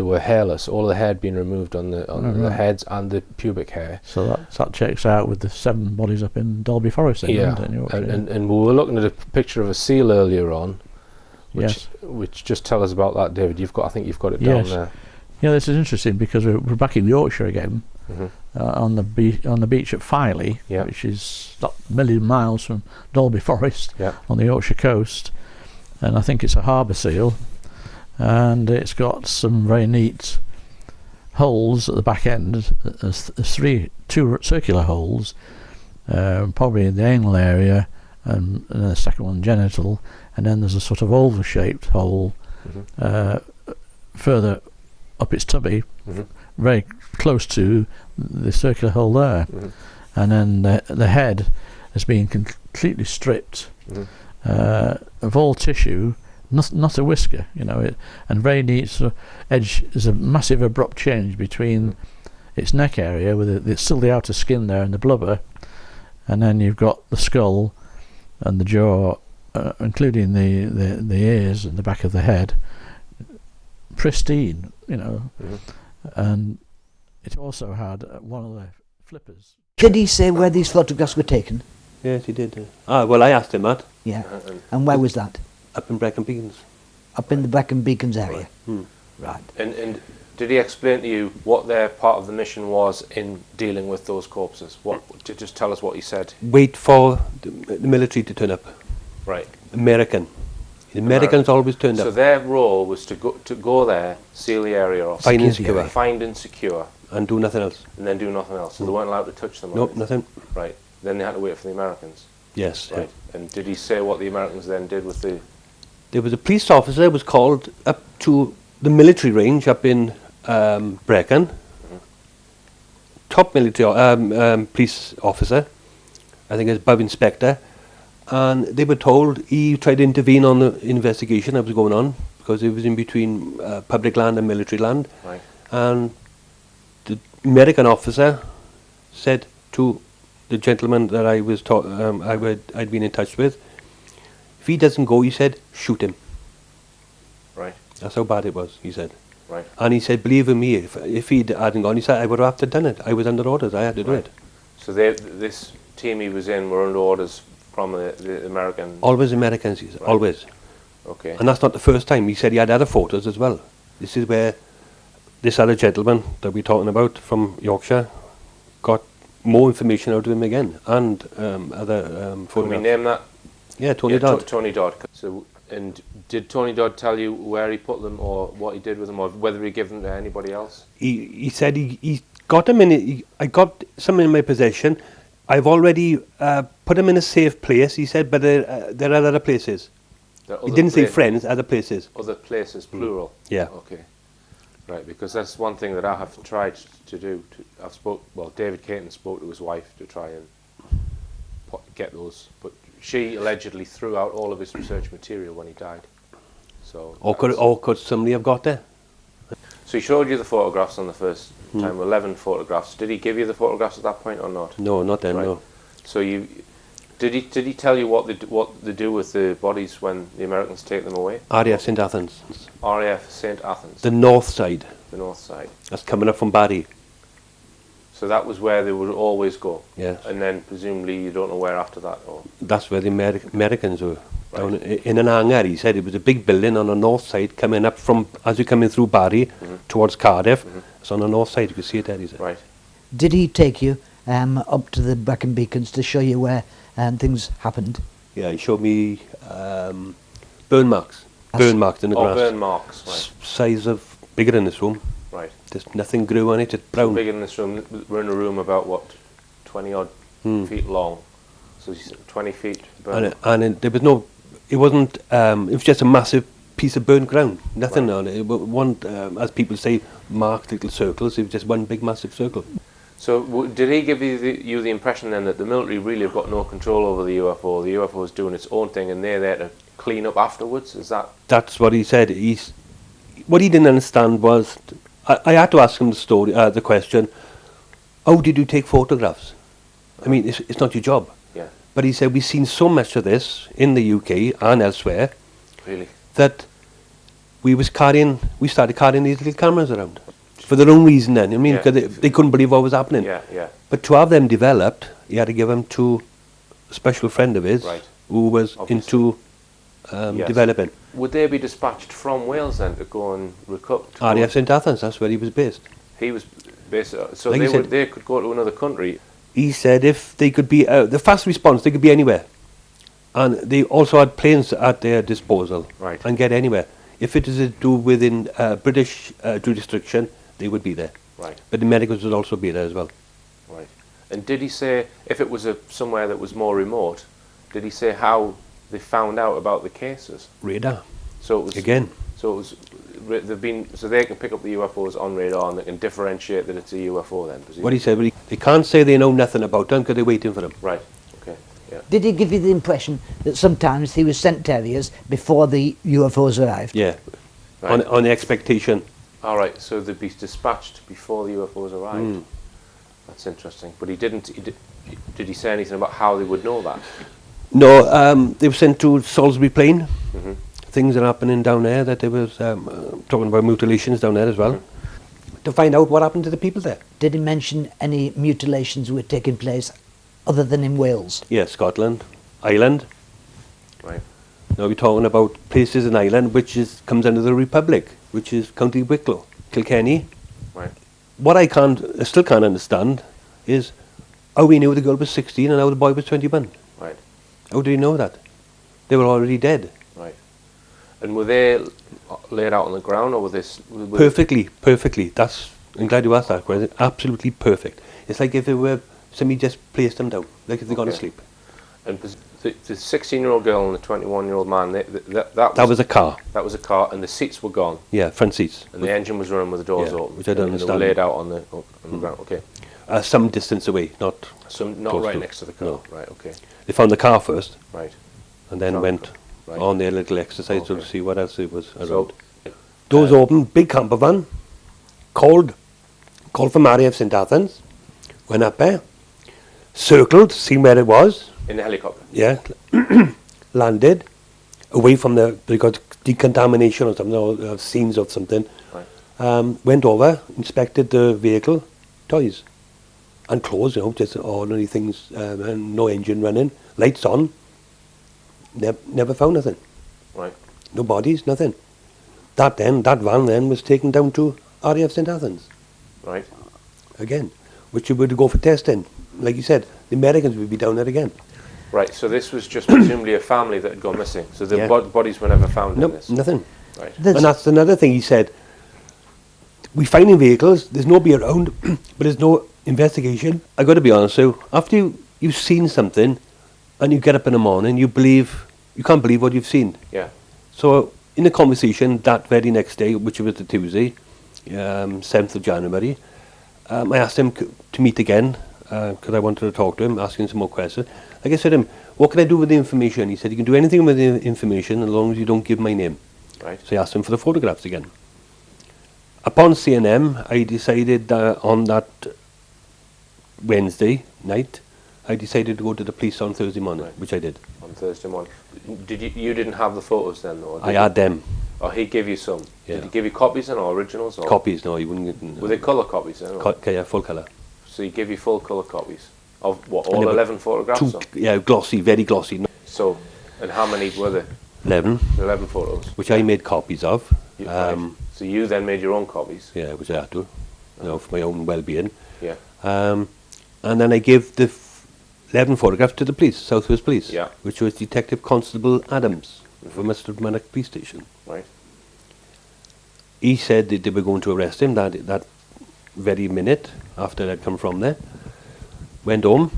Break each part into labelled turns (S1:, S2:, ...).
S1: they were hairless. All the hair had been removed on the heads and the pubic hair.
S2: So that checks out with the 7 bodies up in Dalby Forest. Then,
S1: Yeah, and we were looking at a picture of a seal earlier on, which just tell us about that, David. I think you've got it down there.
S2: Yeah, this is interesting because we're back in Yorkshire again, on the beach at Filey, which is not a million miles from Dalby Forest, on the Yorkshire coast, and I think it's a harbour seal, and it's got some very neat holes at the back end. There's two circular holes, probably in the anal area, and the second one genital, and then there's a sort of oval-shaped hole further up its tummy, very close to the circular hole there, and then the head has been completely stripped of all tissue, not a whisker, and very neat sort of edge. There's a massive abrupt change between its neck area, with it's still the outer skin there and the blubber, and then you've got the skull and the jaw, including the ears and the back of the head, pristine, and it also had one of the flippers.
S3: Did he say where these photographs were taken?
S4: Yes, he did. Well, I asked him that.
S3: Yeah. And where was that?
S4: Up in Brecon Beacons.
S3: Up in the Brecon Beacons area. Right.
S1: And did he explain to you what their part of the mission was in dealing with those corpses? Just tell us what he said.
S4: Wait for the military to turn up.
S1: Right.
S4: The Americans always turned up.
S1: So their role was to go there, seal the area off,
S4: find and
S1: secure,
S4: and do nothing else.
S1: And then do nothing else. So they weren't allowed to touch them.
S4: Nope, nothing.
S1: Right. Then they had to wait for the Americans.
S4: Yes.
S1: Right. Yeah. And did he say what the Americans then did with the?
S4: There was a police officer was called up to the military range up in Brecon. Top military police officer, I think it's above inspector. And they were told he tried to intervene on the investigation that was going on because it was in between public land and military land.
S1: Right.
S4: And the American officer said to the gentleman that I was I'd been in touch with, if he doesn't go, he said, shoot him.
S1: Right.
S4: That's how bad it was, he said.
S1: Right.
S4: And he said, believe in me, if he hadn't gone, he said, I would have done it. I was under orders, I had to do it.
S1: So this team he was in were under orders from the American?
S4: Always Americans, he said, always.
S1: Okay.
S4: And that's not the first time. He said he had other photos as well. This is where this other gentleman that we're talking about from Yorkshire got more information out of him again, and other photographs.
S1: Can we name that?
S4: Yeah, Tony Dodd.
S1: Tony Dodd. So, and did Tony Dodd tell you where he put them, or what he did with them, or whether he gave them to anybody else?
S4: He said he got them in. I got some in my possession. I've already put them in a safe place, he said, but there are other places. He didn't say friends, other places.
S1: Other places, plural?
S4: Yeah.
S1: Okay. Right, because that's one thing that I have tried to do. David Caton spoke to his wife to try and get those, but she allegedly threw out all of his research material when he died. So. Or
S4: could somebody have got there?
S1: So he showed you the photographs on the first time, 11 photographs. Did he give you the photographs at that point or not?
S4: No, not then, no.
S1: So did he tell you what they do with the bodies when the Americans take them away?
S4: RAF St Athens.
S1: RAF St Athens.
S4: The north side.
S1: The north side.
S4: That's coming up from Barry.
S1: So that was where they would always go?
S4: Yes.
S1: And then presumably you don't know where after that? Or?
S4: That's where the Americans were. Down in an hangar, he said. It was a big building on the north side coming up from, as you're coming through Barry towards Cardiff. It's on the north side, you can see it there, he said.
S1: Right.
S3: Did he take you up to the Brecon Beacons to show you where things happened?
S4: Yeah, he showed me burn marks. Burn marks in the grass.
S1: Burn marks, right.
S4: Size of, bigger than this room.
S1: Right.
S4: There's nothing grew on it, it's brown.
S1: So bigger than this room. We're in a room about, 20 odd feet long. So 20 feet burn.
S4: And there was no, it wasn't, it was just a massive piece of burnt ground. Nothing on it. It wasn't, as people say, marked little circles. It was just one big massive circle.
S1: So did he give you the impression then that the military really have got no control over the UFO? The UFO is doing its own thing and they're there to clean up afterwards? Is that?
S4: That's what he said. What he didn't understand was, I had to ask him the question, how did you take photographs? I mean, it's not your job.
S1: Yeah.
S4: But he said, we've seen so much of this in the UK and elsewhere.
S1: Really?
S4: That we started carrying these little cameras around for their own reason. Then I mean,
S1: Yeah.
S4: because they couldn't believe what was happening.
S1: Yeah, yeah.
S4: But to have them developed, he had to give them to a special friend of his
S1: Right.
S4: who was
S1: Obviously.
S4: into
S1: Yes.
S4: developing.
S1: Would they be dispatched from Wales then to go and recruit?
S4: RAF St Athens, that's where he was based.
S1: He was based. So
S4: Like you said-
S1: they could go to another country.
S4: He said if they could be the fast response, they could be anywhere, and they also had planes at their disposal
S1: Right.
S4: and get anywhere. If it is to do within British jurisdiction, they would be there.
S1: Right,
S4: But the medicals would also be there as well.
S1: right. And did he say if it was somewhere that was more remote? Did he say how they found out about the cases?
S4: Radar
S1: So it was
S4: again.
S1: So it was. They've been so they can pick up the UFOs on radar and they can differentiate that it's a UFO then. Presumably.
S4: What he said, but they can't say they know nothing about them because they're waiting for them.
S1: Right. Okay. Yeah.
S3: Did he give you the impression that sometimes he was sent to areas before the UFOs arrived?
S4: Yeah,
S1: Right.
S4: on the expectation.
S1: All right. So they'd be dispatched before the UFOs arrived.
S4: Mm.
S1: That's interesting. But he didn't. Did he say anything about how they would know that?
S4: No, they were sent to Salisbury Plain.
S1: Mhm.
S4: Things are happening down there that they was talking about mutilations down there as well. To find out what happened to the people there.
S3: Did he mention any mutilations were taking place other than in Wales?
S4: Yeah, Scotland, Ireland.
S1: Right.
S4: Now we're talking about places in Ireland which comes under the Republic, which is County Wicklow, Kilkenny.
S1: Right.
S4: What I still can't understand is how we knew the girl was 16 and how the boy was 21.
S1: Right.
S4: How did he know that? They were already dead.
S1: Right. And were they laid out on the ground, or were they?
S4: Perfectly. I'm glad you asked that question. Absolutely perfect. It's like if somebody just placed them down, like if they'd gone to
S1: Okay.
S4: sleep.
S1: And the 16-year-old girl and the 21-year-old man,
S4: That was a car.
S1: that was a car, and the seats were gone,
S4: Yeah, front seats.
S1: and the engine was running with the doors
S4: Yeah,
S1: open,
S4: which I don't
S1: and they were
S4: understand.
S1: laid out on the ground. Okay.
S4: Some distance away, not.
S1: So not
S4: Close
S1: right
S4: to-
S1: next to the car.
S4: no.
S1: Right. Okay.
S4: They found the car first
S1: Right.
S4: and then
S1: Found
S4: went
S1: the car. Right.
S4: on their little exercise to
S1: Okay.
S4: see what else it was around.
S1: So,
S4: Doors open, big camper van, called from RAF St Athens, went up there, circled, seen where it was,
S1: in the helicopter.
S4: yeah, landed, away from they got decontamination or something, or scenes of something,
S1: Right.
S4: went over, inspected the vehicle, toys, and clothes, just ordinary things, and no engine running, lights on, never found nothing,
S1: Right.
S4: no bodies, nothing. That van then was taken down to RAF St Athens
S1: Right.
S4: again, which you would go for testing. Like you said, the Americans would be down there again.
S1: Right. So this was just presumably a family that had gone missing. So the
S4: Yeah.
S1: bodies were never found in
S4: Nope,
S1: this.
S4: nothing.
S1: Right.
S3: There's-
S4: And that's another thing he said. We finding vehicles, there's nobody around, but there's no investigation. I got to be honest, so after you've seen something, and you get up in the morning, you can't believe what you've seen.
S1: Yeah.
S4: So in the conversation that very next day, which was the Tuesday, 7th of January, I asked him to meet again because I wanted to talk to him, asking some more questions. Like I said to him, what can I do with the information? He said, you can do anything with the information as long as you don't give my name.
S1: Right.
S4: So I asked him for the photographs again. Upon seeing them, I decided on that Wednesday night, I decided to go to the police on Thursday morning,
S1: Right.
S4: which I did.
S1: On Thursday morning. Did you didn't have the photos then, though?
S4: I had them.
S1: Oh, he gave you some.
S4: Yeah.
S1: Did he give you copies then, or originals? Or
S4: Copies, no, you wouldn't get...
S1: Were they colour copies then? Or?
S4: yeah, full colour.
S1: So he gave you full colour copies of what? All
S4: And they were
S1: 11 photographs. Or?
S4: Yeah, glossy, very glossy.
S1: So, and how many were there?
S4: 11,
S1: 11 photos.
S4: which I made copies of.
S1: Right. So you then made your own copies.
S4: Yeah, which I had to, for my own well-being.
S1: Yeah.
S4: And then I gave the 11 photographs to the police, South Wales Police,
S1: Yeah.
S4: which was Detective Constable Adams from Mr. Manic Police Station.
S1: Right.
S4: He said that they were going to arrest him that very minute after I'd come from there. Went home,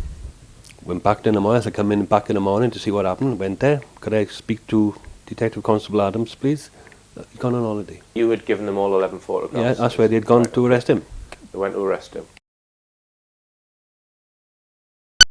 S4: went back in the morning. I come in back in the morning to see what happened. Went there. Could I speak to Detective Constable Adams, please? He's gone on holiday.
S1: You had given them all 11 photographs.
S4: Yeah, that's where they'd gone
S1: Right.
S4: to arrest him.
S1: They went to arrest him.